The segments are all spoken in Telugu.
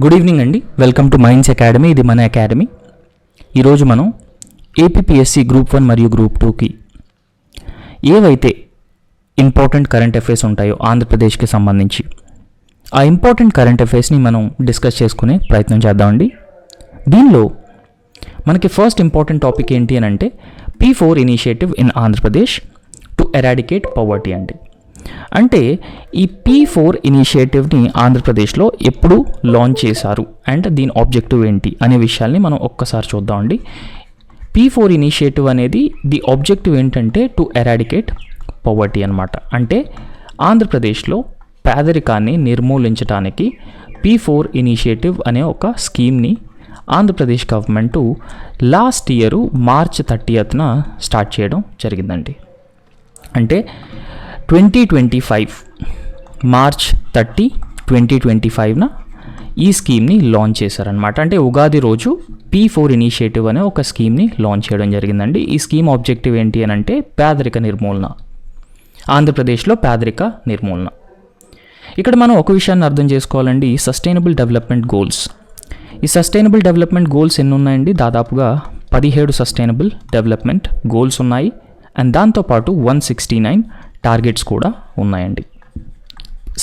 గుడ్ ఈవినింగ్ అండి. Welcome to minds academy. ఇది మన అకాడమీ. ఈరోజు మనం ఏపీపీఎస్సీ గ్రూప్ 1 మరియు గ్రూప్ 2కి ఏవైతే ఇంపార్టెంట్ కరెంట్ అఫైర్స్ ఉంటాయో ఆంధ్రప్రదేశ్కి సంబంధించి ఆ ఇంపార్టెంట్ కరెంట్ అఫైర్స్ని మనం డిస్కస్ చేసుకునే ప్రయత్నం చేద్దామండి. దీనిలో మనకి ఫస్ట్ ఇంపార్టెంట్ టాపిక్ ఏంటి అని అంటే P4 initiative in Andhra Pradesh to eradicate poverty అండి. అంటే ఈ P4 ఇనిషియేటివ్ని ఆంధ్రప్రదేశ్లో ఎప్పుడు లాంచ్ చేశారు అండ్ దీని ఆబ్జెక్టివ్ ఏంటి అనే విషయాల్ని మనం ఒక్కసారి చూద్దామండి. P4 ఇనిషియేటివ్ అనేది ది ఆబ్జెక్టివ్ ఏంటంటే టు ఎరాడికేట్ పవర్టీ అనమాట. అంటే ఆంధ్రప్రదేశ్లో పేదరికాన్ని నిర్మూలించడానికి P4 ఇనిషియేటివ్ అనే ఒక స్కీమ్ని Andhra Pradesh government last year March 30న స్టార్ట్ చేయడం జరిగిందండి. అంటే 2025 మార్చ్ 30, 2025న ఈ స్కీమ్ని లాంచ్ చేశారనమాట. అంటే ఉగాది రోజు P4 ఇనిషియేటివ్ అనే ఒక స్కీమ్ని లాంచ్ చేయడం జరిగిందండి. ఈ స్కీమ్ ఆబ్జెక్టివ్ ఏంటి అని అంటే పేదరిక నిర్మూలన, ఆంధ్రప్రదేశ్లో పేదరిక నిర్మూలన. ఇక్కడ మనం ఒక విషయాన్ని అర్థం చేసుకోవాలండి. Sustainable development goals. ఈ సస్టైనబుల్ డెవలప్మెంట్ గోల్స్ ఎన్ని ఉన్నాయండి? దాదాపుగా 17 సస్టైనబుల్ డెవలప్మెంట్ గోల్స్ ఉన్నాయి. అండ్ దాంతోపాటు 169 టార్గెట్స్ కూడా ఉన్నాయండి.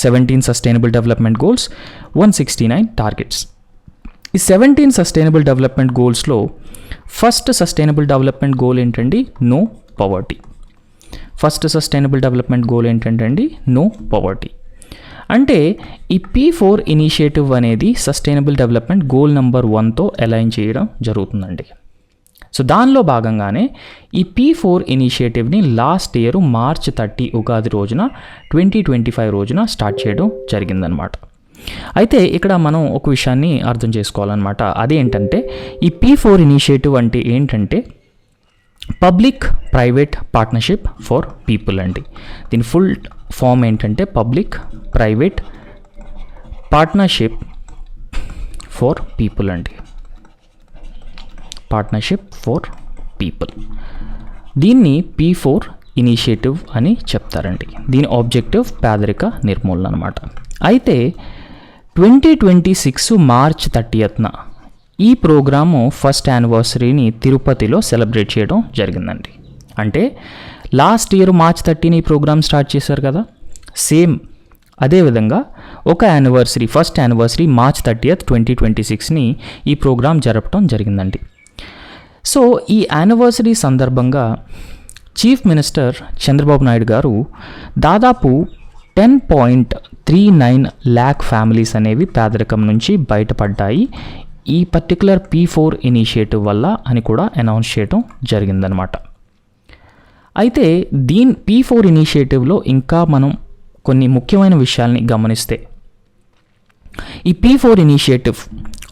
17 సస్టైనబుల్ డెవలప్మెంట్ గోల్స్, 169 టార్గెట్స్. ఈ 17 sustainable development గోల్స్లో first sustainable development goal ఏంటండి? No poverty. First sustainable development goal ఏంటంటే అండి నో పవర్టీ. అంటే ఈ P4 ఇనిషియేటివ్ అనేది sustainable development goal number 1తో align చేయడం జరుగుతుందండి. సో దానిలో భాగంగానే ఈ P4 ఇనిషియేటివ్ని last year March 30 Ugadi రోజున 2025 రోజున స్టార్ట్ చేయడం జరిగిందనమాట. అయితే ఇక్కడ మనం ఒక విషయాన్ని అర్థం చేసుకోవాలన్నమాట. అదేంటంటే ఈ P4 ఇనిషియేటివ్ అంటే ఏంటంటే public private partnership for people అండి. దీని ఫుల్ ఫామ్ ఏంటంటే public private partnership for people అండి. Partnership for people. దీన్ని P4 ఇనిషియేటివ్ అని చెప్తారండి. దీని ఆబ్జెక్టివ్ పేదరిక నిర్మూలన అనమాట. అయితే 2026 మార్చ్ 30న ఈ ప్రోగ్రాము ఫస్ట్ యానివర్సరీని తిరుపతిలో సెలబ్రేట్ చేయడం జరిగిందండి. అంటే లాస్ట్ ఇయర్ మార్చ్ 30ని ఈ ప్రోగ్రామ్ స్టార్ట్ చేశారు కదా, సేమ్ అదేవిధంగా ఒక anniversary, first anniversary March 30th 2026ని ఈ ప్రోగ్రామ్ జరపడం జరిగిందండి. సో ఈ యానివర్సరీ సందర్భంగా చీఫ్ మినిస్టర్ చంద్రబాబు నాయుడు గారు దాదాపు 10.39 lakh ఫ్యామిలీస్ అనేవి పేదరికం నుంచి బయటపడ్డాయి ఈ పర్టికులర్ P4 ఇనిషియేటివ్ వల్ల అని కూడా అనౌన్స్ చేయడం జరిగిందనమాట. అయితే P4 ఇనిషియేటివ్లో ఇంకా మనం కొన్ని ముఖ్యమైన విషయాల్ని గమనిస్తే ఈ P4 ఇనిషియేటివ్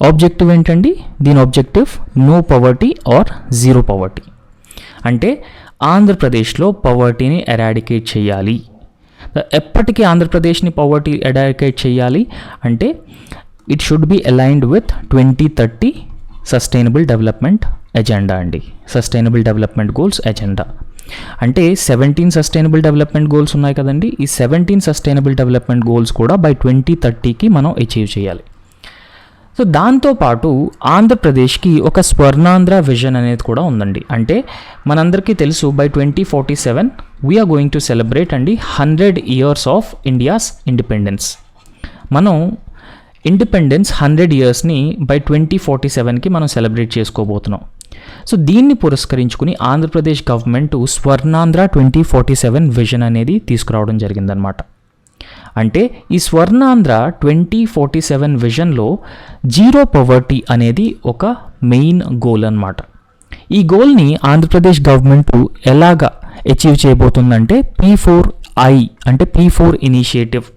ఆబ్జెక్టివ్ ఏంటండి? దీని objective no poverty or zero poverty. అంటే ఆంధ్రప్రదేశ్లో పవర్టీని ఎరాడికేట్ చేయాలి. ఎప్పటికీ ఆంధ్రప్రదేశ్ని పవర్టీ ఎరాడికేట్ చేయాలి అంటే it should be aligned with 2030 sustainable development agenda అండి. సస్టైనబుల్ డెవలప్మెంట్ గోల్స్ ఎజెండా అంటే 17 సస్టైనబుల్ డెవలప్మెంట్ గోల్స్ ఉన్నాయి కదండి. ఈ 17 సస్టైనబుల్ డెవలప్మెంట్ గోల్స్ కూడా బై 2030కి మనం అచీవ్ చేయాలి. సో దాంతోపాటు ఆంధ్రప్రదేశ్కి ఒక స్వర్ణాంధ్ర విజన్ అనేది కూడా ఉందండి. అంటే మనందరికీ తెలుసు by 2047 we are going to celebrate అండి 100 years ఆఫ్ ఇండియాస్ ఇండిపెండెన్స్. మనం ఇండిపెండెన్స్ 100 yearsని బై 2047కి మనం సెలబ్రేట్ చేసుకోబోతున్నాం. సో దీన్ని పురస్కరించుకుని ఆంధ్రప్రదేశ్ గవర్నమెంట్ స్వర్ణాంధ్ర 2047 విజన్ అనేది తీసుకురావడం జరిగిందనమాట. అంటే ఈ స్వర్ణాంధ్ర 2047 విజన్లో జీరో పవర్టీ అనేది ఒక మెయిన్ గోల్ అనమాట. ఈ గోల్ని ఆంధ్రప్రదేశ్ గవర్నమెంట్ ఎలాగా అచీవ్ చేయబోతుందంటే P4I అంటే P4 ఇనిషియేటివ్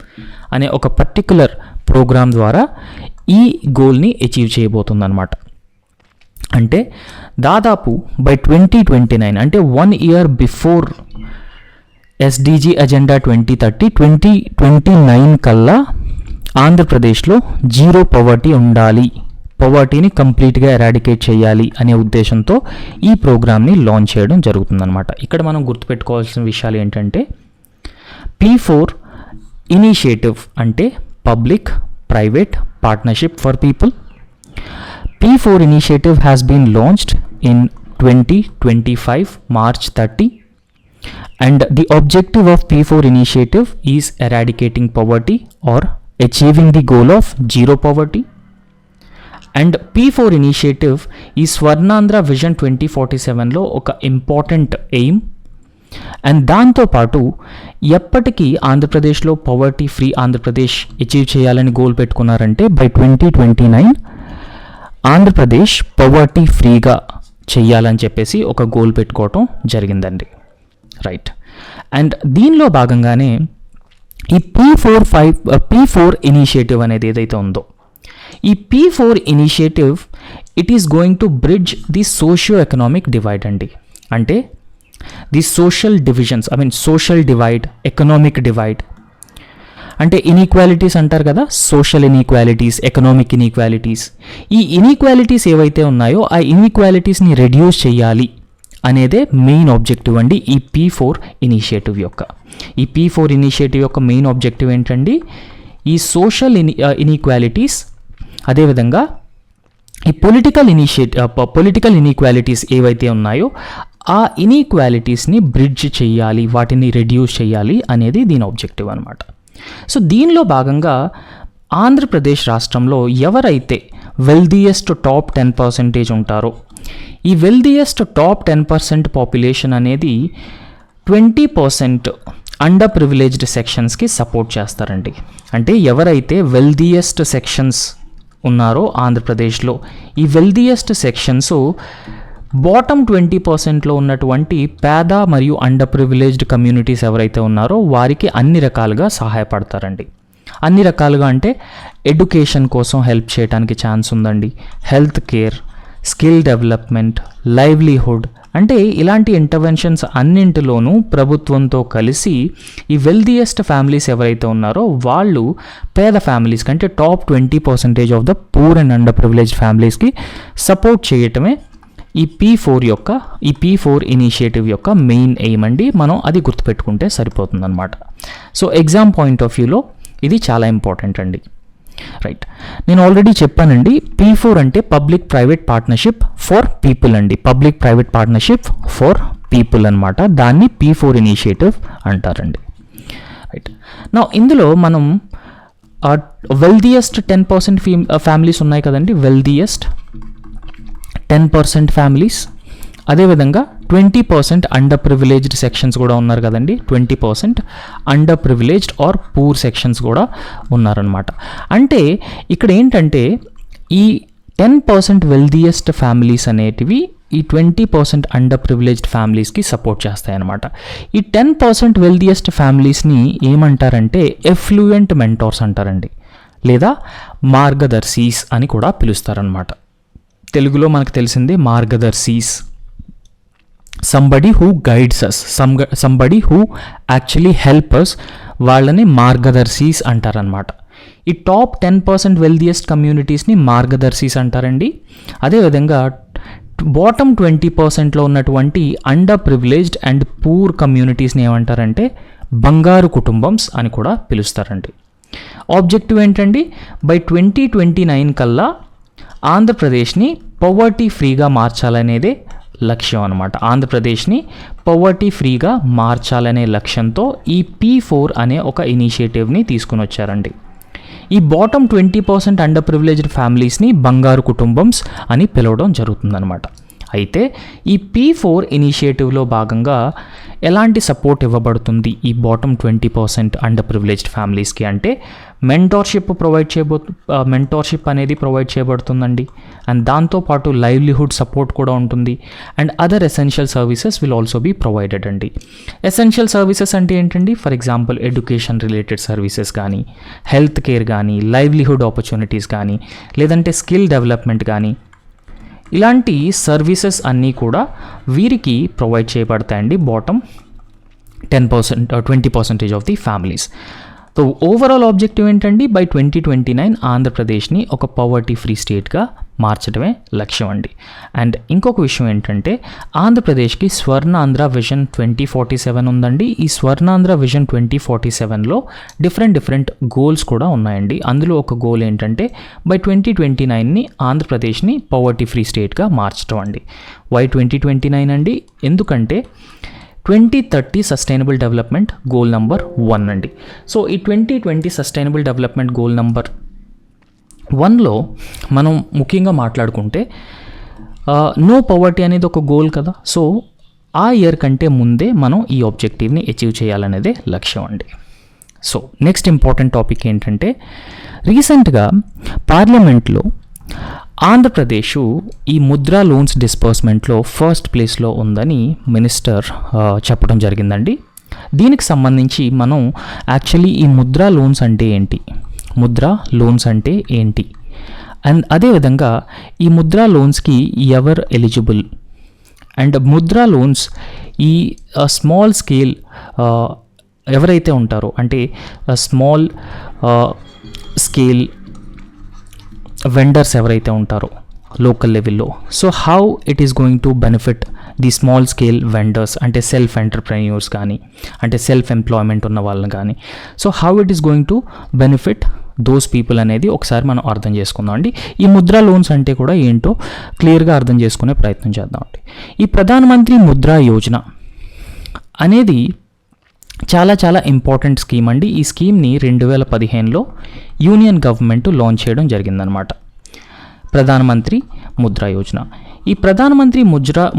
అనే ఒక పర్టికులర్ ప్రోగ్రామ్ ద్వారా ఈ గోల్ని అచీవ్ చేయబోతుందన్నమాట. అంటే దాదాపు బై 2029 అంటే 1 year బిఫోర్ SDG అజెండా 2030 2029 కల్లా ఆంధ్రప్రదేశ్లో జీరో పవర్టీ ఉండాలి, పవర్టీని కంప్లీట్గా ఎరాడికేట్ చేయాలి అనే ఉద్దేశంతో ఈ ప్రోగ్రామ్ని లాంచ్ చేయడం జరుగుతుందన్నమాట. ఇక్కడ మనం గుర్తుపెట్టుకోవాల్సిన విషయాలు ఏంటంటే P4 ఇనిషియేటివ్ అంటే public private partnership for people. P4 initiative has been launched in 2025 March 30, and the objective of P4 initiative is eradicating poverty or achieving the goal of zero poverty. And P4 initiative ఈ స్వర్ణాంధ్ర విజన్ 2047లో ఒక ఇంపార్టెంట్ ఎయిమ్. అండ్ దాంతోపాటు ఎప్పటికీ ఆంధ్రప్రదేశ్లో పవర్టీ ఫ్రీ ఆంధ్రప్రదేశ్ అచీవ్ చేయాలని గోల్ పెట్టుకున్నారంటే బై 2029 ఆంధ్రప్రదేశ్ పవర్టీ ఫ్రీగా చెయ్యాలని చెప్పేసి ఒక గోల్ పెట్టుకోవటం జరిగిందండి. రైట్. అండ్ దీనిలో భాగంగానే ఈ P4 ఇనిషియేటివ్ అనేది ఏదైతే ఉందో, ఈ P4 initiative it is going to bridge the socio economic divide అండి. అంటే the social divisions, social divide, economic divide, అంటే ఇన్ఈక్వాలిటీస్ అంటారు కదా, సోషల్ ఇన్ఈక్వాలిటీస్, ఎకనామిక్ ఇన్ఈక్వాలిటీస్. ఈ ఇన్ఈక్వాలిటీస్ ఏవైతే ఉన్నాయో ఆ ఇన్ఈక్వాలిటీస్ని రెడ్యూస్ చేయాలి అనేదే మెయిన్ ఆబ్జెక్టివ్ అండి ఈ P4 ఇనిషియేటివ్ యొక్క. ఈ P4 ఇనిషియేటివ్ యొక్క మెయిన్ ఆబ్జెక్టివ్ ఏంటండి, ఈ సోషల్ ఇన్ఈక్వాలిటీస్, అదేవిధంగా ఈ పొలిటికల్ ఇన్ఈక్వాలిటీస్ ఏవైతే ఉన్నాయో ఆ ఇన్ఈక్వాలిటీస్ని బ్రిడ్జ్ చేయాలి, వాటిని రెడ్యూస్ చేయాలి అనేది దీని ఆబ్జెక్టివ్ అనమాట. సో దీనిలో భాగంగా ఆంధ్రప్రదేశ్ రాష్ట్రంలో ఎవరైతే వెల్దియెస్ట్ టాప్ 10% ఉంటారో, ఈ వెల్దియెస్ట్ టాప్ 10% పాపులేషన్ అనేది 20% అండర్ ప్రివిలేజ్డ్ సెక్షన్స్కి సపోర్ట్ చేస్తారండి. అంటే ఎవరైతే వెల్దియెస్ట్ సెక్షన్స్ ఉన్నారో ఆంధ్రప్రదేశ్లో, ఈ వెల్దియెస్ట్ సెక్షన్స్ బాటమ్ 20%లో ఉన్నటువంటి పేద మరియు అండర్ ప్రివిలేజ్డ్ కమ్యూనిటీస్ ఎవరైతే ఉన్నారో వారికి అన్ని రకాలుగా సహాయపడతారండి. అన్ని రకాలుగా అంటే ఎడ్యుకేషన్ కోసం హెల్ప్ చేయడానికి ఛాన్స్ ఉందండి, health care, skill development, livelihood, అంటే ఇలాంటి ఇంటర్వెన్షన్స్ అన్నింటిలోనూ ప్రభుత్వంతో కలిసి ఈ వెల్దియెస్ట్ ఫ్యామిలీస్ ఎవరైతే ఉన్నారో వాళ్ళు పేద ఫ్యామిలీస్కి, అంటే top 20% of the poor and underprivileged ఫ్యామిలీస్కి సపోర్ట్ చేయటమే ఈ P4 ఇనిషియేటివ్ యొక్క మెయిన్ ఎయిమ్ అండి. మనం అది గుర్తుపెట్టుకుంటే సరిపోతుందన్నమాట. సో ఎగ్జామ్ పాయింట్ ఆఫ్ వ్యూలో ఇది చాలా ఇంపార్టెంట్ అండి. రైట్. నేను ఆల్రెడీ చెప్పానండి, P4 అంటే public private partnership for people అండి. Public private partnership for people అనమాట. దాన్ని P4 ఇనిషియేటివ్ అంటారండి. రైట్. నా ఇందులో మనం వెల్దియెస్ట్ 10% ఫ్యామిలీస్ ఉన్నాయి కదండి, వెల్దియెస్ట్ 10% ఫ్యామిలీస్, అదేవిధంగా 20% అండర్ ప్రివిలేజ్డ్ సెక్షన్స్ కూడా ఉన్నారు కదండి, 20% underprivileged or poor sections కూడా ఉన్నారనమాట. అంటే ఇక్కడ ఏంటంటే ఈ 10% వెల్దియెస్ట్ ఫ్యామిలీస్ అనేటివి ఈ 20% అండర్ ప్రివిలేజ్డ్ ఫ్యామిలీస్కి సపోర్ట్ చేస్తాయన్నమాట. ఈ 10% వెల్దియెస్ట్ ఫ్యామిలీస్ని ఏమంటారంటే ఎఫ్లూయెంట్ మెంటోర్స్ అంటారండి, లేదా మార్గదర్శీస్ అని కూడా పిలుస్తారనమాట. తెలుగులో మనకు తెలిసిందే మార్గదర్శీస్, somebody who guides us, somebody who actually help us, వాళ్ళని మార్గదర్శీస్ అంటారనమాట. ఈ టాప్ 10% వెల్దియెస్ట్ కమ్యూనిటీస్ని మార్గదర్శీస్ అంటారండి. అదేవిధంగా బాటమ్ 20%లో ఉన్నటువంటి అండర్ ప్రివిలేజ్డ్ అండ్ పూర్ కమ్యూనిటీస్ని ఏమంటారంటే బంగారు కుటుంబమ్స్ అని కూడా పిలుస్తారండి. ఆబ్జెక్టివ్ ఏంటండి, బై 2029 కల్లా ఆంధ్రప్రదేశ్ని పవర్టీ ఫ్రీగా మార్చాలనేదే లక్ష్యం అనమాట. ఆంధ్రప్రదేశ్ని పవర్టీ ఫ్రీగా మార్చాలనే లక్ష్యంతో ఈ P4 అనే ఒక ఇనిషియేటివ్ని తీసుకుని వచ్చారండి. ఈ బాటమ్ 20% అండర్ ప్రివిలేజ్డ్ ఫ్యామిలీస్ని బంగారు కుటుంబమ్స్ అని పిలవడం జరుగుతుందన్నమాట. అయితే ఈ P4 ఇనిషియేటివ్లో భాగంగా ఎలాంటి సపోర్ట్ ఇవ్వబడుతుంది ఈ బాటమ్ 20% అండర్ ప్రివిలేజ్డ్ ఫ్యామిలీస్కి అంటే మెంటోర్షిప్ అనేది ప్రొవైడ్ చేయబడుతుందండి. అండ్ దాంతోపాటు లైవ్లీహుడ్ సపోర్ట్ కూడా ఉంటుంది. And other essential services will also be provided అండి. ఎసెన్షియల్ సర్వీసెస్ అంటే ఏంటండి, for example education related services కానీ, హెల్త్ కేర్ కానీ, లైవ్లీహుడ్ ఆపర్చునిటీస్ కానీ, లేదంటే స్కిల్ డెవలప్మెంట్ కానీ, ఇలాంటి సర్వీసెస్ అన్నీ కూడా వీరికి ప్రొవైడ్ చేయబడతాయండి bottom 20% of the families. So overall objective ఏంటండి, బై 2029 ఆంధ్రప్రదేశ్ని ఒక పవర్టీ ఫ్రీ స్టేట్గా మార్చడమే లక్ష్యం అండి. అండ్ ఇంకొక విషయం ఏంటంటే ఆంధ్రప్రదేశ్కి స్వర్ణాంధ్ర విజన్ 2047 ఉందండి. ఈ స్వర్ణాంధ్ర విజన్ 2047లో డిఫరెంట్ గోల్స్ కూడా ఉన్నాయండి. అందులో ఒక గోల్ ఏంటంటే బై 2029ని ఆంధ్రప్రదేశ్ని పవర్టీ ఫ్రీ స్టేట్గా మార్చడం అండి. వై 2029 అండి, ఎందుకంటే 2030 సస్టైనబుల్ డెవలప్మెంట్ గోల్ నెంబర్ 1 అండి. సో ఈ 2020 సస్టైనబుల్ డెవలప్మెంట్ గోల్ నెంబర్ 1లో మనం ముఖ్యంగా మాట్లాడుకుంటే నో పవర్టీ అనేది ఒక గోల్ కదా. సో ఆ ఇయర్ కంటే ముందే మనం ఈ ఆబ్జెక్టివ్ని అచీవ్ చేయాలనేదే లక్ష్యం అండి. సో నెక్స్ట్ ఇంపార్టెంట్ టాపిక్ ఏంటంటే రీసెంట్గా పార్లమెంట్లో ఆంధ్రప్రదేశ్ ఈ ముద్రా లోన్స్ డిస్బర్స్మెంట్లో ఫస్ట్ ప్లేస్లో ఉందని మినిస్టర్ చెప్పడం జరిగిందండి. దీనికి సంబంధించి మనం యాక్చువల్లీ ఈ ముద్రా లోన్స్ అంటే ఏంటి, ముద్రా లోన్స్ అంటే ఏంటి, అండ్ అదేవిధంగా ఈ ముద్రా లోన్స్కి ఎవరు ఎలిజిబుల్, అండ్ ముద్రా లోన్స్ ఈ స్మాల్ స్కేల్ ఎవరైతే ఉంటారో అంటే స్మాల్ స్కేల్ వెండర్స్ ఎవరైతే ఉంటారో లోకల్ లెవెల్లో, so how it is going to benefit the small scale vendors అంటే సెల్ఫ్ ఎంటర్ప్రెన్యూర్స్ కానీ అంటే సెల్ఫ్ ఎంప్లాయ్మెంట్ ఉన్న వాళ్ళని కానీ, so how it is going to benefit those people అనేది ఒకసారి మనం అర్థం చేసుకుందాం అండి. ఈ ముద్రా లోన్స్ అంటే కూడా ఏంటో క్లియర్గా అర్థం చేసుకునే ప్రయత్నం చేద్దాం అండి. ఈ ప్రధానమంత్రి ముద్రా యోజన అనేది చాలా ఇంపార్టెంట్ స్కీమ్ అండి. ఈ స్కీమ్ని 2015లో యూనియన్ గవర్నమెంట్ లాంచ్ చేయడం జరిగిందనమాట, ప్రధానమంత్రి ముద్రా యోజన. ఈ ప్రధానమంత్రి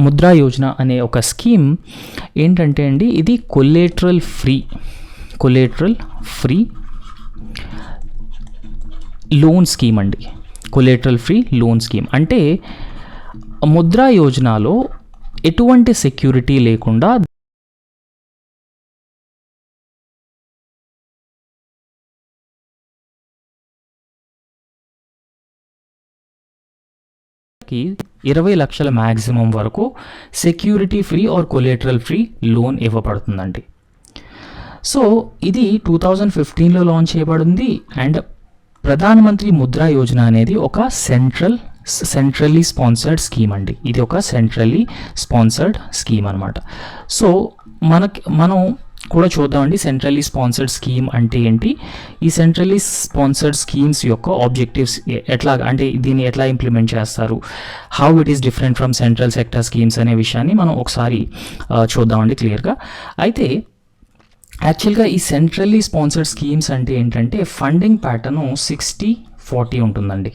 ముద్రా యోజన అనే ఒక స్కీమ్ ఏంటంటే అండి, ఇది కొలేటరల్ ఫ్రీ లోన్ స్కీమ్ అండి. కొలేటరల్ ఫ్రీ లోన్ స్కీమ్ అంటే ముద్రా యోజనలో ఎటువంటి సెక్యూరిటీ లేకుండా కి 20 లక్షల మ్యాక్సిమం వరకు security free or collateral free loan ఇవ్వబడుతుందండి. సో ఇది 2015లో లాంచ్ చేయబడింది. అండ్ ప్రధానమంత్రి ముద్రా యోజన అనేది ఒక సెంట్రల్లీ స్పాన్సర్డ్ స్కీమ్ అండి. ఇది ఒక సెంట్రల్లీ స్పాన్సర్డ్ స్కీమ్ అనమాట. సో మనం కూడా చూద్దామండి సెంట్రల్లీ స్పాన్సర్డ్ స్కీమ్ అంటే ఏంటి, ఈ సెంట్రల్లీ స్పాన్సర్డ్ స్కీమ్స్ యొక్క ఆబ్జెక్టివ్స్ ఎట్లా అంటే దీన్ని ఎట్లా ఇంప్లిమెంట్ చేస్తారు, how it is different from central sector schemes అనే విషయాన్ని మనం ఒకసారి చూద్దామండి క్లియర్గా. అయితే యాక్చువల్గా ఈ సెంట్రల్లీ స్పాన్సర్డ్ స్కీమ్స్ అంటే ఏంటంటే ఫండింగ్ ప్యాటర్న్ 60-40 ఉంటుందండి.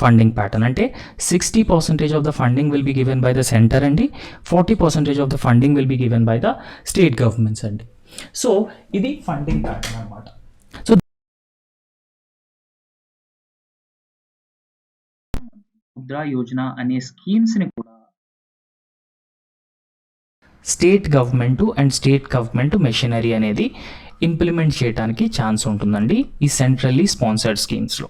ఫండింగ్ ప్యాటర్న్ అంటే 60% of the funding will be given by the centre అండి, 40% of the funding will be given by the state governments అండి. సో ఇది ఫండింగ్ ప్యాటర్న్ అనమాట. సో ముద్రా యోజన అనే స్కీమ్స్ని కూడా స్టేట్ గవర్నమెంట్ మెషినరీ అనేది ఇంప్లిమెంట్ చేయడానికి ఛాన్స్ ఉంటుందండి ఈ సెంట్రల్లీ స్పాన్సర్డ్ స్కీమ్స్లో.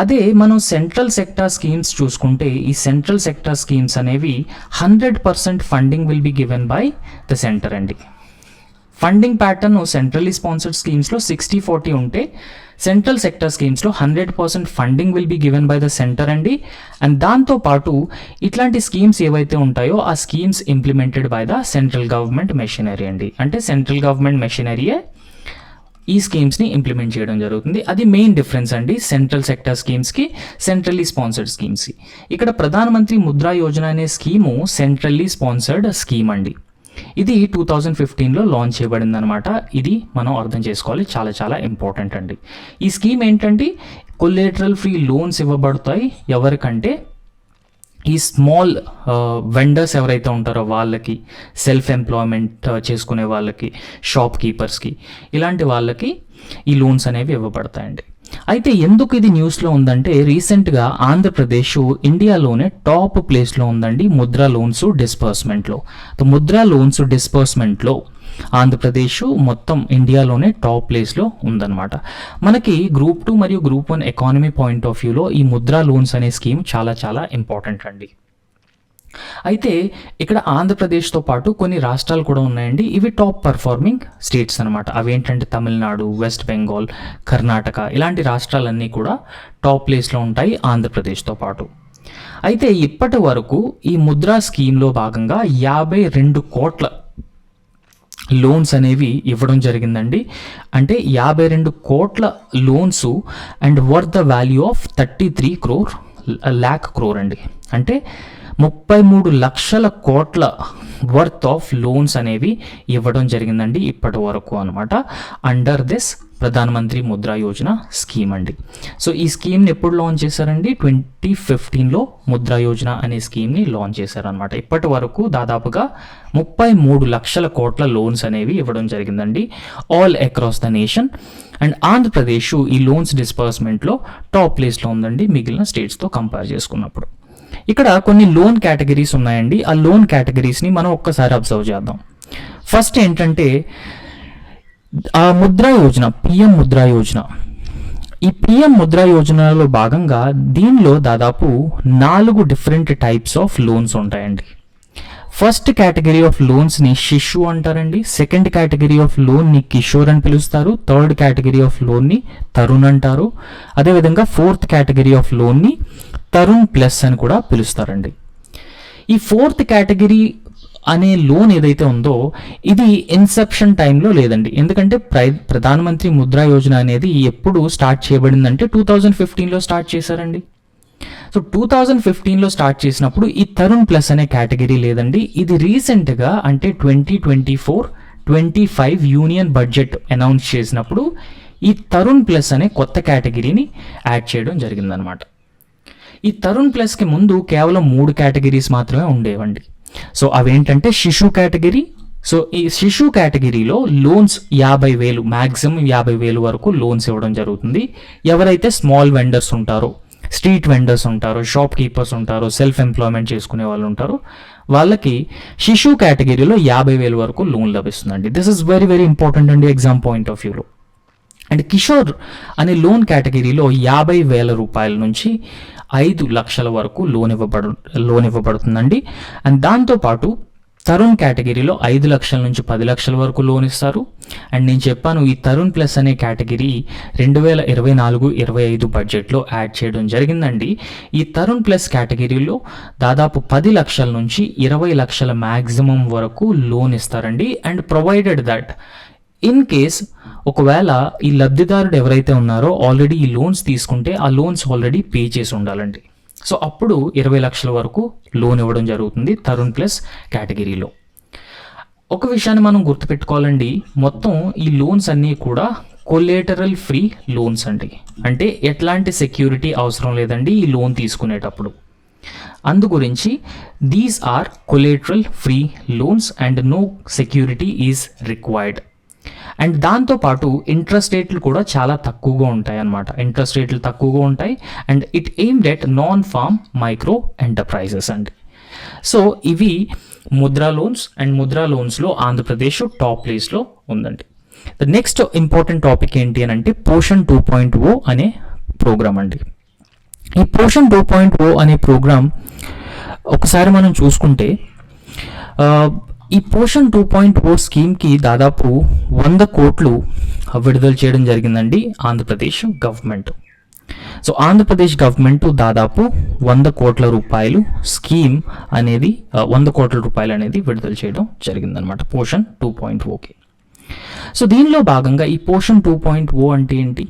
అదే మనం సెంట్రల్ సెక్టార్ స్కీమ్స్ చూసుకుంటే ఈ సెంట్రల్ సెక్టార్ స్కీమ్స్ అనేవి 100% funding will be given by the centre అండి. ఫండింగ్ ప్యాటర్న్ సెంట్రల్లీ స్పాన్సర్డ్ స్కీమ్స్లో 60-40 ఉంటే సెంట్రల్ సెక్టర్ స్కీమ్స్లో 100% funding will be given by the centre అండి. అండ్ దాంతోపాటు ఇట్లాంటి స్కీమ్స్ ఏవైతే ఉంటాయో ఆ schemes implemented by the central government machinery అండి. అంటే సెంట్రల్ గవర్నమెంట్ మెషినరీయే ఈ స్కీమ్స్ని ఇంప్లిమెంట్ చేయడం జరుగుతుంది. అది మెయిన్ డిఫరెన్స్ అండి సెంట్రల్ సెక్టర్ స్కీమ్స్కి సెంట్రల్లీ స్పాన్సర్డ్ స్కీమ్స్కి. ఇక్కడ ప్రధానమంత్రి ముద్రా యోజన అనే స్కీము సెంట్రల్లీ స్పాన్సర్డ్ స్కీమ్ అండి. ఇది 2015లో లాంచ్ చేయబడింది అనమాట. ఇది మనం అర్థం చేసుకోవాలి, చాలా ఇంపార్టెంట్ అండి. ఈ స్కీమ్ ఏంటంటే కొలేటరల్ ఫ్రీ లోన్స్ ఇవ్వబడతాయి ఎవరికంటే ఈ స్మాల్ వెండర్స్ ఎవరైతే ఉంటారో వాళ్ళకి, సెల్ఫ్ ఎంప్లాయ్మెంట్ చేసుకునే వాళ్ళకి, షాప్ కీపర్స్కి, ఇలాంటి వాళ్ళకి ఈ లోన్స్ అనేవి ఇవ్వబడతాయండి. అయితే ఎందుకు ఇది న్యూస్లో ఉందంటే రీసెంట్గా ఆంధ్రప్రదేశ్ ఇండియాలోనే టాప్ ప్లేస్లో ఉందండి ముద్రా లోన్స్ డిస్బర్స్మెంట్లో. ముద్రా లోన్స్ డిస్బర్స్మెంట్లో ఆంధ్రప్రదేశ్ మొత్తం ఇండియాలోనే టాప్ ప్లేస్లో ఉందన్నమాట. మనకి గ్రూప్ 2 మరియు గ్రూప్ 1 ఎకానమీ పాయింట్ ఆఫ్ వ్యూలో ఈ ముద్రా లోన్స్ అనే స్కీమ్ చాలా ఇంపార్టెంట్ అండి. అయితే ఇక్కడ ఆంధ్రప్రదేశ్తో పాటు కొన్ని రాష్ట్రాలు కూడా ఉన్నాయండి. ఇవి టాప్ పర్ఫార్మింగ్ స్టేట్స్ అనమాట. అవి ఏంటంటే తమిళనాడు, వెస్ట్ బెంగాల్, కర్ణాటక ఇలాంటి రాష్ట్రాలన్నీ కూడా టాప్ ప్లేస్లో ఉంటాయి ఆంధ్రప్రదేశ్తో పాటు. అయితే ఇప్పటి వరకు ఈ ముద్రా స్కీమ్లో భాగంగా 52 కోట్ల లోన్స్ అనేవి ఇవ్వడం జరిగిందండి. అంటే 52 కోట్ల loans and worth the value of 33 crore అండి. అంటే 33 లక్షల కోట్ల వర్త్ ఆఫ్ లోన్స్ అనేవి ఇవ్వడం జరిగిందండి ఇప్పటి వరకు అనమాట, అండర్ దిస్ ప్రధానమంత్రి ముద్రా యోజన స్కీమ్ అండి. సో ఈ స్కీమ్ని ఎప్పుడు లాంచ్ చేశారండి? 2015లో ముద్రా యోజన అనే స్కీమ్ని లాంచ్ చేశారనమాట. ఇప్పటి వరకు దాదాపుగా 33 లక్షల కోట్ల లోన్స్ అనేవి ఇవ్వడం జరిగిందండి all across the nation. And Andhra Pradesh ఈ లోన్స్ డిస్బర్స్మెంట్లో టాప్ ప్లేస్లో ఉందండి మిగిలిన స్టేట్స్తో కంపేర్ చేసుకున్నప్పుడు. ఇక్కడ కొన్ని లోన్ కేటగిరీస్ ఉన్నాయండి. ఆ లోన్ కేటగిరీస్ని మనం ఒక్కసారి అబ్జర్వ్ చేద్దాం. ఫస్ట్ ఏంటంటే ఆ ముద్రా యోజన, పిఎం ముద్రా యోజన. ఈ పిఎం ముద్రా యోజనలో భాగంగా దీనిలో దాదాపు 4 డిఫరెంట్ టైప్స్ ఆఫ్ లోన్స్ ఉంటాయండి. ఫస్ట్ కేటగిరీ ఆఫ్ లోన్స్ని శిశు అంటారండి. సెకండ్ కేటగిరీ ఆఫ్ లోన్ని కిషోర్ అని పిలుస్తారు. థర్డ్ కేటగిరీ ఆఫ్ లోన్ని తరుణ్ అంటారు. అదేవిధంగా ఫోర్త్ కేటగిరీ ఆఫ్ లోన్ని తరుణ్ ప్లస్ అని కూడా పిలుస్తారండి. ఈ ఫోర్త్ కేటగిరీ అనే లోన్ ఏదైతే ఉందో ఇది ఇన్సెప్షన్ టైంలో లేదండి. ఎందుకంటే ప్రధానమంత్రి ముద్రా యోజన అనేది ఎప్పుడు స్టార్ట్ చేయబడిందంటే 2015లో స్టార్ట్ చేశారండి. సో 2015లో స్టార్ట్ చేసినప్పుడు ఈ తరుణ్ ప్లస్ అనే కేటగిరీ లేదండి. ఇది రీసెంట్గా అంటే 2024-25 యూనియన్ బడ్జెట్ అనౌన్స్ చేసినప్పుడు ఈ తరుణ్ ప్లస్ అనే కొత్త కేటగిరీని యాడ్ చేయడం జరిగిందనమాట. ఈ తరుణ్ ప్లస్కి ముందు కేవలం 3 కేటగిరీస్ మాత్రమే ఉండేవండి. సో అవేంటంటే శిశు కేటగిరీ. సో ఈ శిశు కేటగిరీలో లోన్స్ 50,000, మ్యాక్సిమం 50,000 వరకు లోన్స్ ఇవ్వడం జరుగుతుంది. ఎవరైతే స్మాల్ వెండర్స్ ఉంటారో, స్ట్రీట్ వెండర్స్ ఉంటారో, షాప్ కీపర్స్ ఉంటారో, సెల్ఫ్ ఎంప్లాయ్మెంట్ చేసుకునే వాళ్ళు ఉంటారో వాళ్ళకి శిశు కేటగిరీలో 50,000 వరకు లోన్ లభిస్తుందండి. This is very very important అండి ఎగ్జామ్ పాయింట్ ఆఫ్ వ్యూలో. అండ్ కిషోర్ అనే లోన్ కేటగిరీలో 50,000 రూపాయల నుంచి 5 లక్షల వరకు లోన్ ఇవ్వబడుతుందండి. అండ్ దాంతోపాటు తరుణ్ కేటగిరీలో 5 లక్షల నుంచి 10 లక్షల వరకు లోన్ ఇస్తారు. అండ్ నేను చెప్పాను ఈ తరుణ్ ప్లస్ అనే కేటగిరీ 2024-25 బడ్జెట్లో యాడ్ చేయడం జరిగిందండి. ఈ తరుణ్ ప్లస్ కేటగిరీలో దాదాపు 10 లక్షల నుంచి 20 లక్షల మ్యాక్సిమం వరకు లోన్ ఇస్తారండి. And provided that in case ఒకవేళ ఈ లబ్ధిదారుడు ఎవరైతే ఉన్నారో ఆల్రెడీ ఈ లోన్స్ తీసుకుంటే ఆ లోన్స్ ఆల్రెడీ పే చేసి ఉండాలండి. సో అప్పుడు 20 లక్షల వరకు లోన్ ఇవ్వడం జరుగుతుంది తరుణ్ ప్లస్ కేటగిరీలో. ఒక విషయాన్ని మనం గుర్తుపెట్టుకోవాలండి, మొత్తం ఈ లోన్స్ అన్నీ కూడా కొలేటరల్ ఫ్రీ లోన్స్ అండి. అంటే ఎట్లాంటి సెక్యూరిటీ అవసరం లేదండి ఈ లోన్ తీసుకునేటప్పుడు. అందు గురించి these are collateral free loans and no security is required. And దాంతోపాటు ఇంట్రెస్ట్ రేట్లు కూడా చాలా తక్కువగా ఉంటాయి అన్నమాట. ఇంట్రెస్ట్ రేట్లు తక్కువగా ఉంటాయి and it aimed at non farm micro enterprises అండి. సో ఇవి ముద్రా లోన్స్. అండ్ ముద్రా లోన్స్లో ఆంధ్రప్రదేశ్ టాప్ ప్లేస్లో ఉందండి. ద నెక్స్ట్ ఇంపార్టెంట్ టాపిక్ ఏంటి అని అంటే పోషన్ 2.0 అనే ప్రోగ్రామ్ అండి. ఈ పోషన్ 2.0 అనే ప్రోగ్రామ్ ఒకసారి మనం చూసుకుంటే ఈ పోషన్ 2.0 స్కీమ్కి దాదాపు 100 కోట్లు విడుదల చేయడం జరిగిందండి Andhra Pradesh government. So Andhra Pradesh government దాదాపు 100 కోట్ల రూపాయలు స్కీమ్ అనేది 100 కోట్ల రూపాయలు అనేది విడుదల చేయడం జరిగిందనమాట పోషన్ 2.0కి. సో దీనిలో భాగంగా ఈ పోషన్ 2.0 అంటే ఏంటి,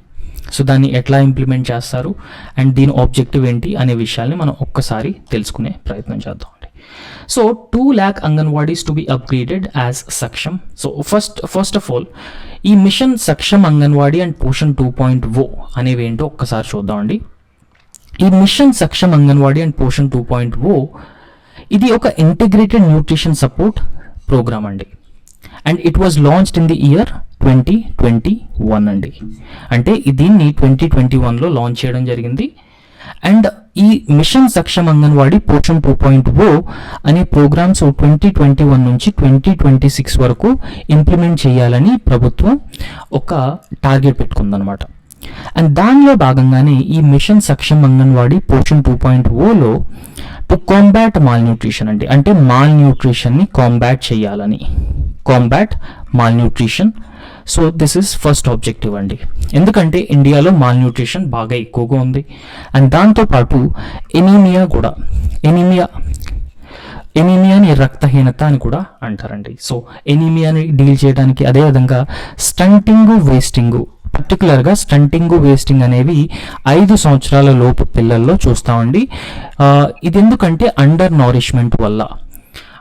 సో దాన్ని ఎట్లా ఇంప్లిమెంట్ చేస్తారు అండ్ దీని ఆబ్జెక్టివ్ ఏంటి అనే విషయాల్ని మనం ఒక్కసారి తెలుసుకునే ప్రయత్నం చేద్దాం. So 2 lakh Anganwadis to be upgraded as Saksham. So first of all ఈ మిషన్ సక్షమ్ అంగన్వాడీ అండ్ పోషన్ 2.0 అనేవి ఏంటో ఒక్కసారి చూద్దామండి. ఈ మిషన్ సక్షమ్ అంగన్వాడీ అండ్ పోషన్ 2.0 ఇది ఒక ఇంటిగ్రేటెడ్ న్యూట్రిషన్ సపోర్ట్ ప్రోగ్రామ్ అండి. And it was launched in the year 2021 అండి. అంటే దీన్ని 2021లో లాంచ్ చేయడం జరిగింది. అండ్ ఈ మిషన్ సక్షమ్ అంగన్వాడీ పోషన్ 2.0 అనే ప్రోగ్రామ్స్ 2021 నుంచి 2026 వరకు ఇంప్లిమెంట్ చేయాలని ప్రభుత్వం ఒక టార్గెట్ పెట్టుకుందనమాట. అండ్ దానిలో భాగంగానే ఈ మిషన్ సక్షమ్ అంగన్వాడీ పోషన్ 2.0లో టు కాంబాట్ మాల్ న్యూట్రిషన్ అండి, అంటే మాల్ న్యూట్రిషన్ని కాంబాట్ చేయాలని, combat malnutrition. So this is first objective అండి, ఎందుకంటే ఇండియాలో మాల్ న్యూట్రిషన్ బాగా ఎక్కువగా ఉంది. అండ్ దాంతోపాటు ఎనీమియా కూడా, ఎనీమియాని రక్తహీనత అని కూడా అంటారండి. సో ఎనీమియాని డీల్ చేయడానికి, అదేవిధంగా స్టంటింగ్, వేస్టింగ్, పర్టికులర్గా స్టంటింగ్, వేస్టింగ్ అనేవి 5 సంవత్సరాల లోపు పిల్లల్లో చూస్తామండి. ఇది ఎందుకంటే అండర్ నారిష్మెంట్ వల్ల,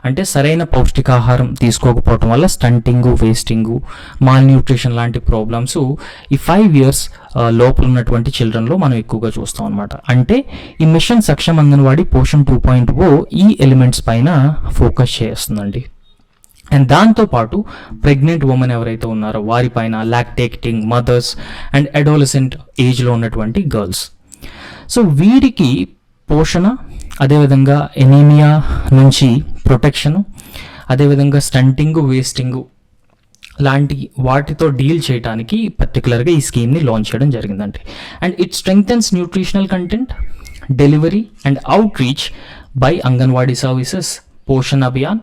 అంటే సరైన పౌష్టికాహారం తీసుకోకపోవటం వల్ల స్టంటింగ్, వేస్టింగ్, మాల్ న్యూట్రిషన్ లాంటి ప్రాబ్లమ్స్ ఈ 5 years లోపల ఉన్నటువంటి చిల్డ్రన్లో మనం ఎక్కువగా చూస్తాం అనమాట. అంటే ఈ మిషన్ సక్షమ్ అంగన్వాడీ పోషన్ 2.0 ఈ ఎలిమెంట్స్ పైన ఫోకస్ చేస్తుందండి. అండ్ దాంతోపాటు ప్రెగ్నెంట్ ఉమెన్ ఎవరైతే ఉన్నారో వారిపైన, లాక్టేటింగ్ మదర్స్ అండ్ అడోలసెంట్ ఏజ్లో ఉన్నటువంటి గర్ల్స్, సో వీరికి పోషణ, అదేవిధంగా ఎనీమియా నుంచి ప్రొటెక్షను, అదేవిధంగా స్టంటింగ్, వేస్టింగ్ లాంటి వాటితో డీల్ చేయడానికి పర్టికులర్గా ఈ స్కీమ్ని లాంచ్ చేయడం జరిగిందండి. And it strengthens nutritional content, delivery and outreach by anganwadi services, Poshan Abhiyan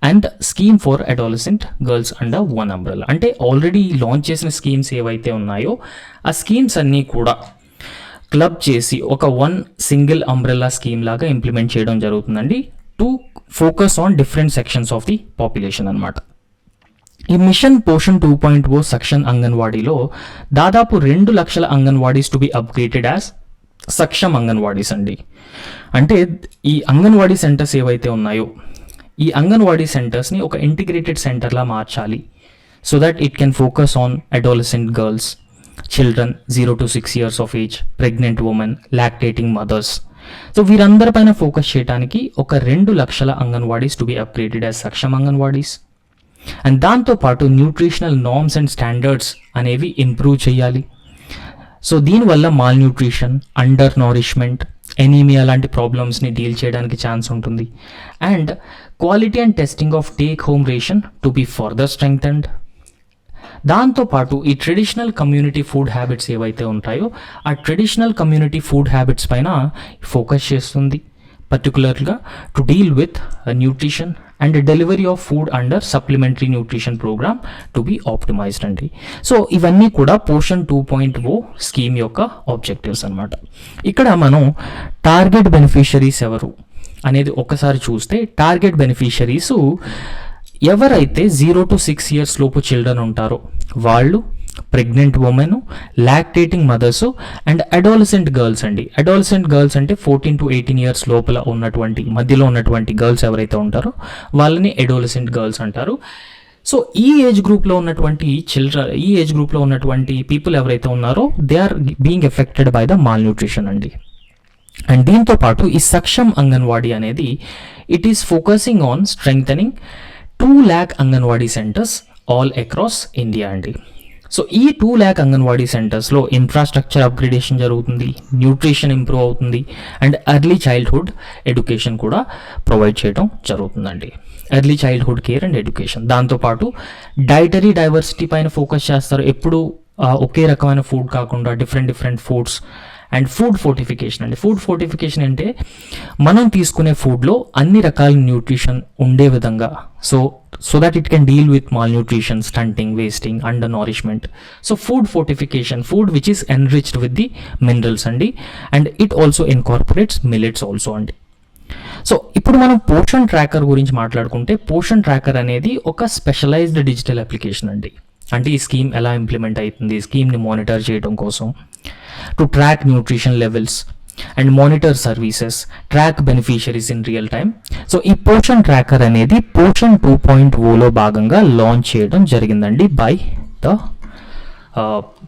and scheme for adolescent girls under one umbrella. అంటే ఆల్రెడీ లాంచ్ చేసిన స్కీమ్స్ ఏవైతే ఉన్నాయో ఆ స్కీమ్స్ అన్నీ కూడా క్లబ్ చేసి ఒక సింగిల్ అంబ్రెల్లా స్కీమ్ లాగా ఇంప్లిమెంట్ చేయడం జరుగుతుందండి, to focus on different sections of the population అనమాట. ఈ మిషన్ పోషన్ 2.0 సెక్షన్ అంగన్వాడీలో దాదాపు 2 లక్షల Anganwadis to be upgraded as Saksham anganwadis అండి. అంటే ఈ అంగన్వాడీ సెంటర్స్ ఏవైతే ఉన్నాయో ఈ అంగన్వాడీ సెంటర్స్ని ఒక ఇంటిగ్రేటెడ్ సెంటర్లా మార్చాలి, so that it can focus on adolescent girls, children 0 to 6 years of age, pregnant women, lactating mothers. So వీరందరిపైన ఫోకస్ చేయడానికి ఒక 2 లక్షల Anganwadis to be upgraded as Saksham Anganwadis. And దాంతోపాటు న్యూట్రిషనల్ నార్మ్స్ అండ్ స్టాండర్డ్స్ అనేవి ఇంప్రూవ్ చేయాలి. సో దీనివల్ల malnutrition, undernourishment, anaemia లాంటి ప్రాబ్లమ్స్ని డీల్ చేయడానికి ఛాన్స్ ఉంటుంది. And quality and testing of take home ration to be further strengthened. దాంతోపాటు ఈ ట్రెడిషనల్ కమ్యూనిటీ ఫుడ్ హ్యాబిట్స్ ఏవైతే ఉంటాయో ఆ ట్రెడిషనల్ కమ్యూనిటీ ఫుడ్ హ్యాబిట్స్ పైన ఫోకస్ చేస్తుంది, పర్టికులర్గా to deal with nutrition and delivery of food under supplementary nutrition program to be optimized అండి. సో ఇవన్నీ కూడా పోషన్ 2.0 స్కీమ్ యొక్క ఆబ్జెక్టివ్స్ అనమాట. ఇక్కడ మనం టార్గెట్ బెనిఫిషరీస్ ఎవరు అనేది ఒకసారి చూస్తే, టార్గెట్ బెనిఫిషరీస్ ఎవరైతే 0 to 6 years లోపు చిల్డ్రన్ ఉంటారో వాళ్ళు, pregnant women, lactating mothers and adolescent girls అండి. అడాలసెంట్ గర్ల్స్ అంటే 14 to 18 years లోపల ఉన్నటువంటి, మధ్యలో ఉన్నటువంటి గర్ల్స్ ఎవరైతే ఉంటారో వాళ్ళని అడాలసెంట్ గర్ల్స్ అంటారు. సో ఈ ఏజ్ గ్రూప్లో ఉన్నటువంటి చిల్డ్రన్, ఈ ఏజ్ గ్రూప్లో ఉన్నటువంటి పీపుల్ ఎవరైతే ఉన్నారో they are being affected by the malnutrition అండి. అండ్ దీంతో పాటు ఈ సక్షమ్ అంగన్వాడీ అనేది it is focusing on strengthening 2 lakh anganwadi centres all across India అండి. సో ఈ 2 lakh అంగన్వాడీ సెంటర్స్లో ఇన్ఫ్రాస్ట్రక్చర్ అప్గ్రేడేషన్ జరుగుతుంది, న్యూట్రిషన్ ఇంప్రూవ్ అవుతుంది అండ్ ఎర్లీ చైల్డ్హుడ్ ఎడ్యుకేషన్ కూడా ప్రొవైడ్ చేయడం జరుగుతుందండి. Early childhood care and education. దాంతోపాటు డైటరీ డైవర్సిటీ పైన ఫోకస్ చేస్తారు, ఎప్పుడు ఒకే రకమైన ఫుడ్ కాకుండా different foods. And food fortification అండి. ఫుడ్ ఫోర్టిఫికేషన్ అంటే మనం తీసుకునే ఫుడ్లో అన్ని రకాల న్యూట్రిషన్ ఉండే విధంగా, so that it can deal with malnutrition, stunting, wasting, undernourishment. So food fortification, food which is enriched with the minerals అండి. And it also incorporates millets also అండి. సో ఇప్పుడు మనం పోషన్ ట్రాకర్ గురించి మాట్లాడుకుంటే, పోషన్ ట్రాకర్ అనేది ఒక స్పెషలైజ్డ్ డిజిటల్ అప్లికేషన్ అండి. అంటే ఈ స్కీమ్ ఎలా ఇంప్లిమెంట్ అవుతుంది, స్కీమ్ని మానిటర్ చేయడం కోసం, to track nutrition levels and monitor services, track beneficiaries in real time. So ఈ పోషన్ ట్రాకర్ అనేది పోషన్ 2.0లో భాగంగా లాంచ్ చేయడం జరిగిందండి by the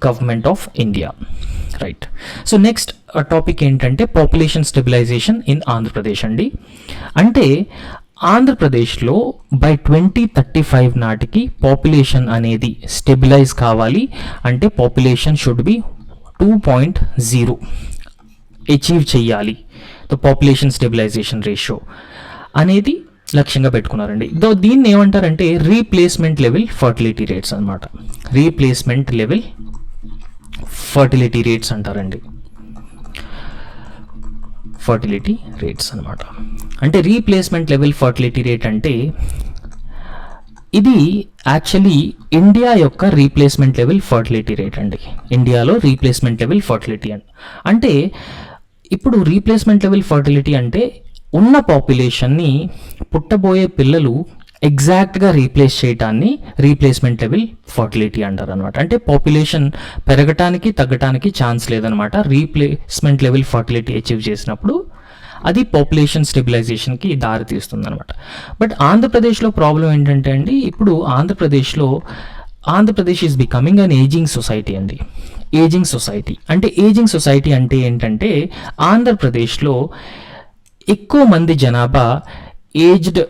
government of India. Right. So next topic ఏంటంటే పాపులేషన్ స్టెబిలైజేషన్ ఇన్ ఆంధ్రప్రదేశ్ అండి. అంటే ఆంధ్రప్రదేశ్లో బై 2035 నాటికి పాపులేషన్ అనేది స్టెబిలైజ్ కావాలి. అంటే పాపులేషన్ షుడ్ బి 2.0 అచీవ్ చేయాలి. ద పాపులేషన్ స్టెబిలైజేషన్ రేషియో అనేది లక్ష్యంగా పెట్టుకున్నారండి. దీన్ని ఏమంటారంటే రీప్లేస్మెంట్ లెవెల్ ఫర్టిలిటీ రేట్స్ అనమాట. రీప్లేస్మెంట్ లెవెల్ ఫర్టిలిటీ రేట్స్ అంటారండి. ఫర్టిలిటీ రేట్స్ అనమాట. అంటే రీప్లేస్మెంట్ లెవెల్ ఫర్టిలిటీ రేట్ అంటే ఇది యాక్చువల్లీ ఇండియా యొక్క రీప్లేస్మెంట్ లెవెల్ ఫర్టిలిటీ రేట్ అండి. ఇండియాలో రీప్లేస్మెంట్ లెవెల్ ఫర్టిలిటీ అంటే ఇప్పుడు రీప్లేస్మెంట్ లెవెల్ ఫర్టిలిటీ అంటే ఉన్న పాపులేషన్ని పుట్టబోయే పిల్లలు ఎగ్జాక్ట్గా రీప్లేస్ చేయటాన్ని రీప్లేస్మెంట్ లెవెల్ ఫర్టిలిటీ అంటారు అనమాట. అంటే పాపులేషన్ పెరగటానికి తగ్గటానికి ఛాన్స్ లేదనమాట. రీప్లేస్మెంట్ లెవెల్ ఫర్టిలిటీ అచీవ్ చేసినప్పుడు అది పాపులేషన్ స్టెబిలైజేషన్కి దారి తీస్తుంది అనమాట. బట్ ఆంధ్రప్రదేశ్లో ప్రాబ్లం ఏంటంటే అండి, ఇప్పుడు Andhra Pradesh is becoming an ageing society అండి. ఏజింగ్ సొసైటీ అంటే ఏంటంటే ఆంధ్రప్రదేశ్లో ఎక్కువ మంది జనాభా ఏజ్డ్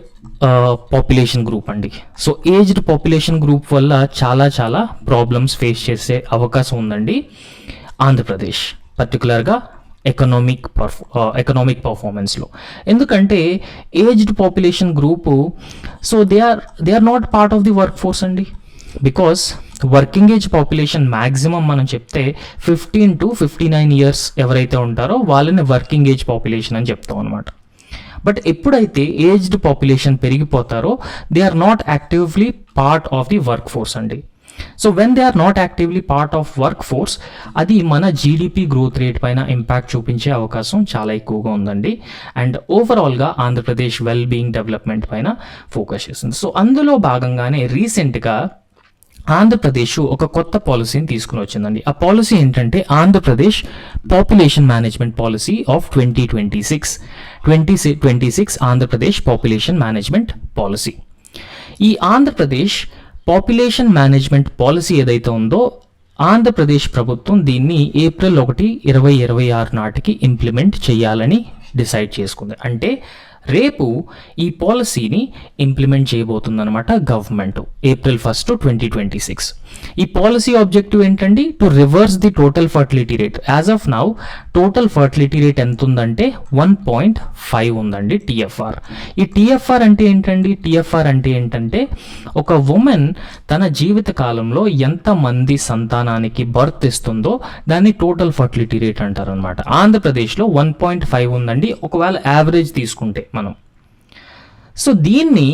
పాపులేషన్ గ్రూప్ అండి. సో ఏజ్డ్ పాపులేషన్ గ్రూప్ వల్ల చాలా ప్రాబ్లమ్స్ ఫేస్ చేసే అవకాశం ఉందండి ఆంధ్రప్రదేశ్, పర్టికులర్గా ఎకనామిక్ పర్ఫార్మెన్స్లో. ఎందుకంటే aged population group so they are not part of the workforce అండి. Because working age population maximum మనం చెప్తే 15 to 59 years ఎవరైతే ఉంటారో వాళ్ళని వర్కింగ్ ఏజ్ పాపులేషన్ అని చెప్తాం అనమాట. బట్ ఎప్పుడైతే ఏజ్డ్ పాపులేషన్ పెరిగిపోతారో they are not actively part of the workforce అండి. So when they are not actively part of workforce అది మన జీడిపి గ్రోత్ రేట్ పైన ఇంపాక్ట్ చూపించే అవకాశం చాలా ఎక్కువగా ఉందండి. అండ్ ఓవరాల్గా ఆంధ్రప్రదేశ్ వెల్ బీయింగ్ డెవలప్మెంట్ పైన ఫోకస్ చేస్తుంది. సో అందులో భాగంగానే రీసెంట్గా ఆంధ్రప్రదేశ్ ఒక కొత్త పాలసీని తీసుకుని వచ్చిందండి. ఆ పాలసీ ఏంటంటే Andhra Pradesh population management policy of 2026 Andhra Pradesh population management policy. ఈ ఆంధ్రప్రదేశ్ పాపులేషన్ మేనేజ్మెంట్ పాలసీ ఏదైతే ఉందో ఆంధ్రప్రదేశ్ ప్రభుత్వం దీన్ని April 1, 2026 నాటికి ఇంప్లిమెంట్ చేయాలని డిసైడ్ చేసుకుంది. అంటే రేపు ఈ పాలసీని ఇంప్లిమెంట్ చేయబోతుందన్నమాట గవర్నమెంట్ April 1, 2026. ఈ పాలసీ ఆబ్జెక్టివ్ ఏంటండి, to reverse the total fertility rate. As of now total fertility rate ఎంత ఉందంటే 1.5 ఉందండి TFR. ఈ TFR అంటే ఏంటండి, TFR అంటే ఏంటంటే ఒక ఉమెన్ తన జీవిత కాలంలో ఎంతమంది సంతానానికి బర్త్ ఇస్తుందో దాన్ని టోటల్ ఫర్టిలిటీ రేట్ అంటారు అనమాట. ఆంధ్రప్రదేశ్లో 1.5 ఉందండి ఒకవేళ యావరేజ్ తీసుకుంటే మనం. సో దీన్ని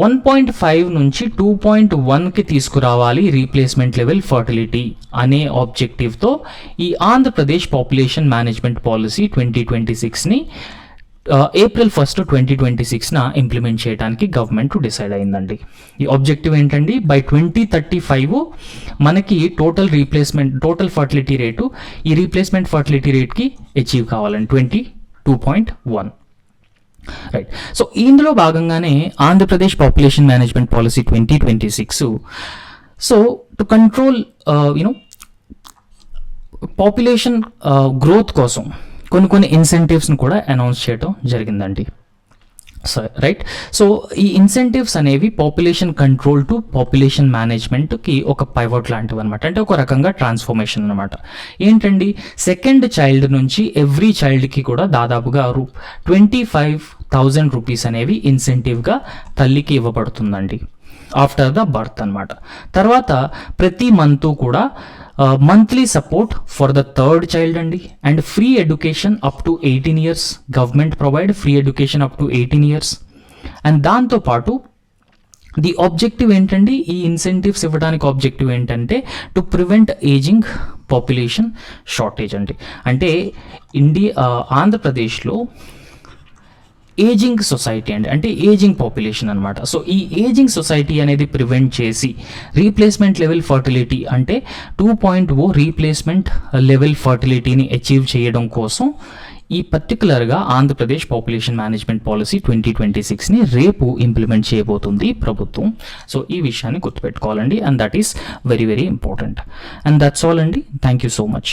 1.5 నుంచి 2.1కి తీసుకురావాలి రీప్లేస్మెంట్ లెవెల్ ఫర్టిలిటీ అనే ఆబ్జెక్టివ్తో ఈ ఆంధ్రప్రదేశ్ పాపులేషన్ మేనేజ్మెంట్ పాలసీ 2026ని April 1, 2026న ఇంప్లిమెంట్ చేయడానికి గవర్నమెంట్ డిసైడ్ అయిందండి. ఈ ఆబ్జెక్టివ్ ఏంటండి, బై 2035 మనకి టోటల్ ఫర్టిలిటీ రేటు ఈ రీప్లేస్మెంట్ ఫర్టిలిటీ రేట్కి అచీవ్ కావాలండి 22.1. రైట్. సో ఇందులో భాగంగానే Andhra Pradesh population management policy 2026 so to control population growth కోసం కొన్ని ఇన్సెంటివ్స్ని కూడా అనౌన్స్ చేయడం జరిగిందండి. రైట్. సో ఈ ఇన్సెంటివ్స్ అనేవి పాపులేషన్ కంట్రోల్ టు పాపులేషన్ మేనేజ్మెంట్కి ఒక పైవట్ లాంటివి అనమాట. అంటే ఒక రకంగా ట్రాన్స్ఫర్మేషన్ అనమాట. ఏంటండి, సెకండ్ చైల్డ్ నుంచి ఎవ్రీ చైల్డ్కి కూడా దాదాపుగా 25,000 రూపీస్ అనేవి ఇన్సెంటివ్గా తల్లికి ఇవ్వబడుతుందండి ఆఫ్టర్ ద బర్త్ అనమాట. తర్వాత ప్రతి మంత్ కూడా monthly support for the third child అండి. And free education up to 18 years. Government provide free education up to 18 years. And దాంతోపాటు ది ఆబ్జెక్టివ్ ఏంటండి, ఈ ఇన్సెంటివ్స్ ఇవ్వడానికి ఆబ్జెక్టివ్ ఏంటంటే to prevent ageing population shortage అండి. అంటే ఆంధ్రప్రదేశ్లో ఏజింగ్ సొసైటీ అంటే ఏజింగ్ పాపులేషన్ అనమాట. సో ఈ ఏజింగ్ సొసైటీ అనేది ప్రివెంట్ చేసి రీప్లేస్మెంట్ లెవెల్ ఫర్టిలిటీ అంటే 2.0 రీప్లేస్మెంట్ లెవెల్ ఫర్టిలిటీని అచీవ్ చేయడం కోసం ఈ పర్టికులర్గా ఆంధ్రప్రదేశ్ పాపులేషన్ మేనేజ్మెంట్ పాలసీ 2026ని రేపు ఇంప్లిమెంట్ చేయబోతుంది ప్రభుత్వం. సో ఈ విషయాన్ని గుర్తుపెట్టుకోవాలండి. And that is very very important. And that's all అండి. Thank you so much.